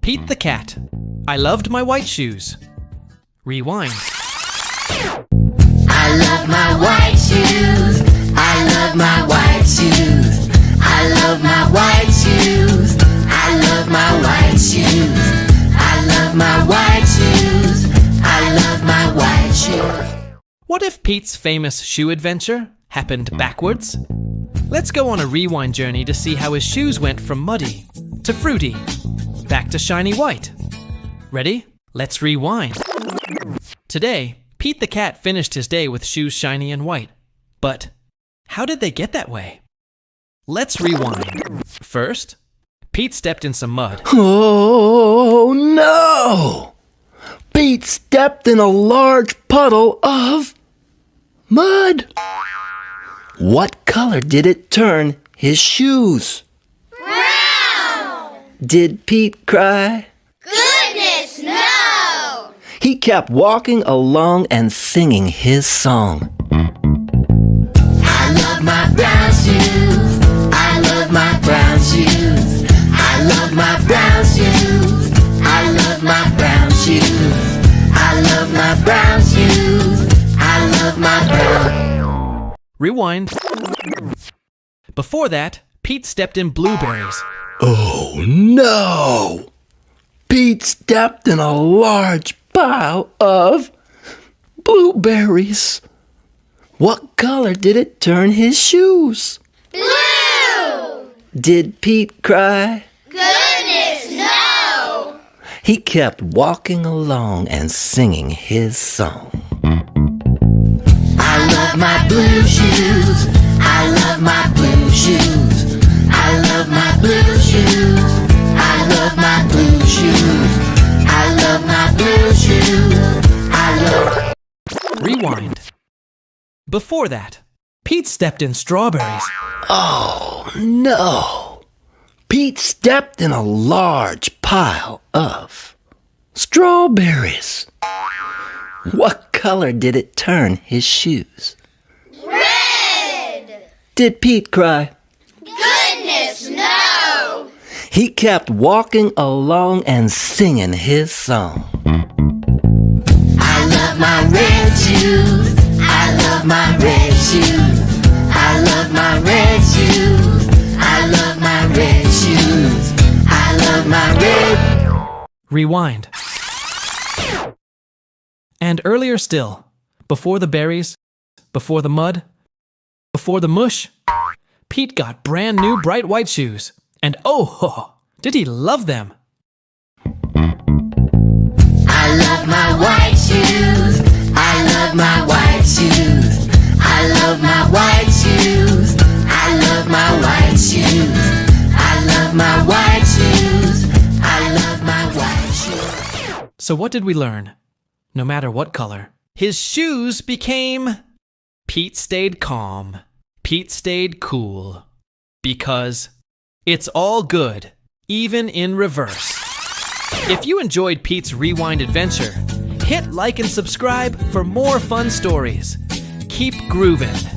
Pete the cat. I loved my white shoes. Rewind. I love my white shoes. I love my white shoes. I love my white shoes. I love my white shoes. I love my white shoes. I love my white shoes. What if Pete's famous shoe adventure happened backwards? Let's go on a rewind journey to see how his shoes went from muddy to fruity, back to shiny white. Ready? Let's rewind. Today, Pete the cat finished his day with shoes shiny and white. But how did they get that way? Let's rewind. First, Pete stepped in some mud. Oh no! Pete stepped in a large puddle of mud. What color did it turn his shoes? Brown! Did Pete cry? Goodness, no! He kept walking along and singing his song. I love my brown shoes. I love my brown shoes. I love my brown shoes. I love my brown shoes. I love my brown shoes. I love my brown. Rewind. Before that, Pete stepped in blueberries. Oh no! Pete stepped in a large pile of blueberries. What color did it turn his shoes? Blue! Did Pete cry? Goodness, no! He kept walking along and singing his song. I love my blue shoes. I love my blue shoes. I love my blue shoes. I love my blue shoes. I love my blue shoes. I love. Rewind. Before that, Pete stepped in strawberries. Oh no! Pete stepped in a large pile of strawberries. What color did it turn his shoes? Red! Did Pete cry? Goodness, no! He kept walking along and singing his song. I love my red shoes. I love my red shoes. I love my red shoes. I love my red shoes. I love my red. Rewind. And earlier still, before the berries, before the mud, before the mush, Pete got brand new bright white shoes. And oh, did he love them! I love my white shoes. I love my white shoes. I love my white shoes. I love my white shoes. I love my white shoes. I love my white shoes. So what did we learn? No matter what color, his shoes became... Pete stayed calm. Pete stayed cool. Because it's all good, even in reverse. If you enjoyed Pete's Rewind adventure, hit like and subscribe for more fun stories. Keep groovin'.